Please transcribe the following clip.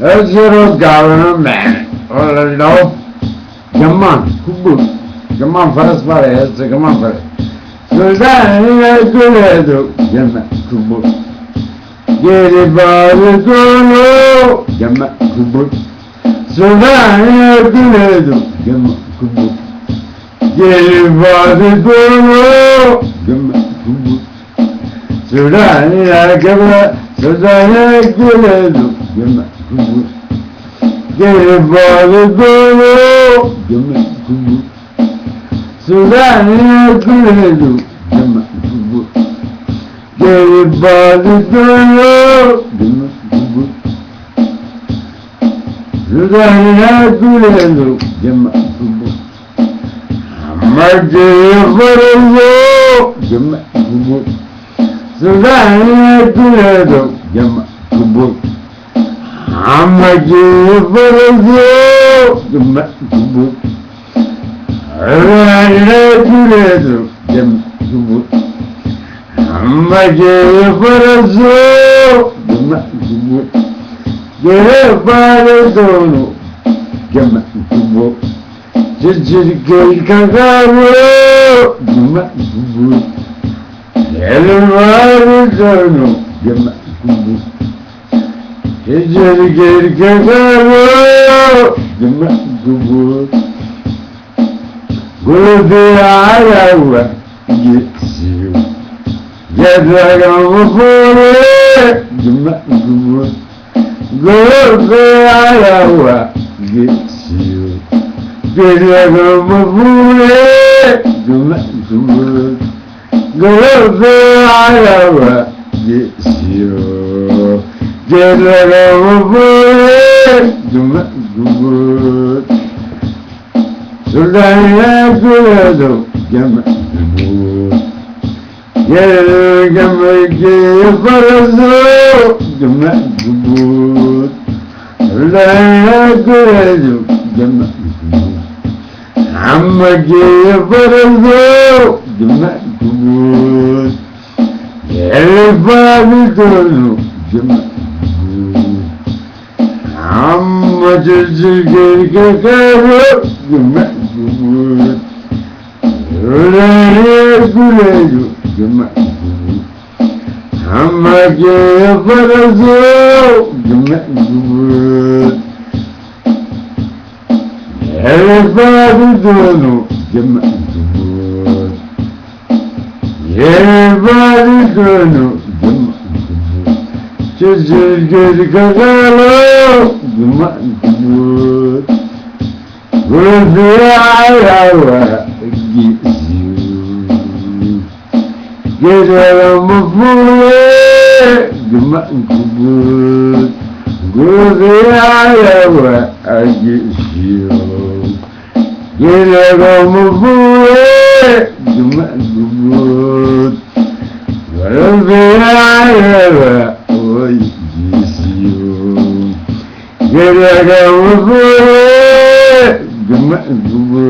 Zero government. No. Yaman. Kubu. Yaman faras var ya. Yaman faras. Sözden güledu. Yaman. Kubu. Geri bağlı dolu. Yaman. Kubu. Sözden güledu. Yaman. Kubu. Geri bağlı dolu. Yaman. Kubu. Sözden güledu. Sözden güledu. Yaman. Kubu. Geri bağlı dolu. Yaman. Kubu. Sözden güledu. Yaman. Kubu. Geri bağlı dolu. Yaman. Kubu. Sözden güledu. Yaman. Kubu. Amacı varıyor. Yaman. Kubu. Sözden güledu. Yaman. Kubu. Amacı varıyor. Yaman. Kubu. Öyle güledu. Yaman. Kubu. Amacı varıyor. Yaman. Kubu. Geri bağlı dolu. Yaman. Kubu. Cicir kakarı. Yaman. Kubu. Geri bağlı dolu. Yaman. Kubu. Cicir kakarı. Yaman. Kubu. Gülü ayağa geçiyor. Yedreğimi fırı. Yaman. Kubu. Gülü ayağa geçiyor. Yedreğimi fırı. Yaman. Kubu. Gülü ayağa geçiyor. Yedreğimi fırı. Yaman. Kubu. Sözden güledu. Yaman. Kubu. Geri parası. Yaman. Kubu. Sözden güledu. Yaman. Kubu. Ama geri parası. Yaman. Kubu. Geri bağlı dolu. Yaman. Kubu. Amma cızır geri kakarı. Yaman. Kubu. Öyle güledu. Yaman. Kubu. Ama geri parası. Yaman. Kubu. Geri bağlı dolu. Yaman. Kubu. Geri bağlı dolu. Yaman. Kubu. Cızır geri kakarı. Yaman. Kubu. Gülü ayağa geçiyor. Gecelerimi fırı. Yaman. Kubu. Gülü ayağa geçiyor. Gecelerimi fırı. Yaman. Kubu. Gülü ayağa geçiyor. Gecelerimi fırı. Yaman. Kubu.